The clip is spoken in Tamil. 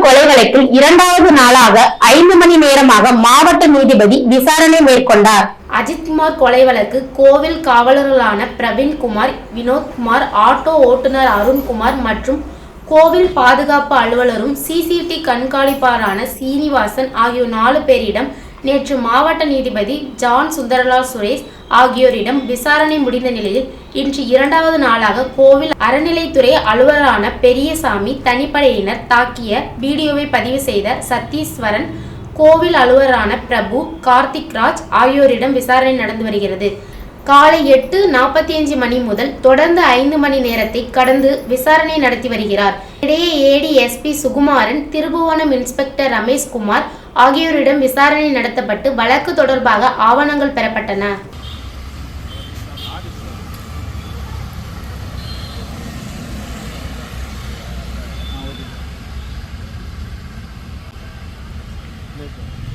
கொலை வழக்கில் இரண்டாவது நாளாக 5 மணி நேரமாக மாவட்ட நீதிபதி விசாரணை மேற்கொண்டார். அஜித்குமார் கொலை வழக்கு கோவில் காவலர்களான பிரவீன்குமார், வினோத்குமார், ஆட்டோ ஓட்டுநர் அருண்குமார் மற்றும் கோவில் பாதுகாப்பு அலுவலரும் சிசிடி கண்காணிப்பாளரான சீனிவாசன் ஆகியோர் 4 பேரிடம் நேற்று மாவட்ட நீதிபதி ஜான் சுந்தரலால் சுரேஷ் ஆகியோரிடம் விசாரணை முடிந்த நிலையில் இன்று இரண்டாவது நாளாக கோவில் அறநிலைத்துறை அலுவலரான பெரியசாமி தனிப்படையினர் தாக்கிய வீடியோவை பதிவு செய்த சத்தீஸ்வரன், கோவில் அலுவலரான பிரபு, கார்த்திக்ராஜ் ஆகியோரிடம் விசாரணை நடந்து வருகிறது. காலை 8:45 மணி முதல் தொடர்ந்து 5 மணி நேரத்தை கடந்து விசாரணை நடத்தி வருகிறார். இடையே ஏடிஎஸ்பி சுகுமாரன், திருபுவனம் இன்ஸ்பெக்டர் ரமேஷ்குமார் ஆகியோரிடம் விசாரணை நடத்தப்பட்டு வழக்கு தொடர்பாக ஆவணங்கள் பெறப்பட்டன. Later.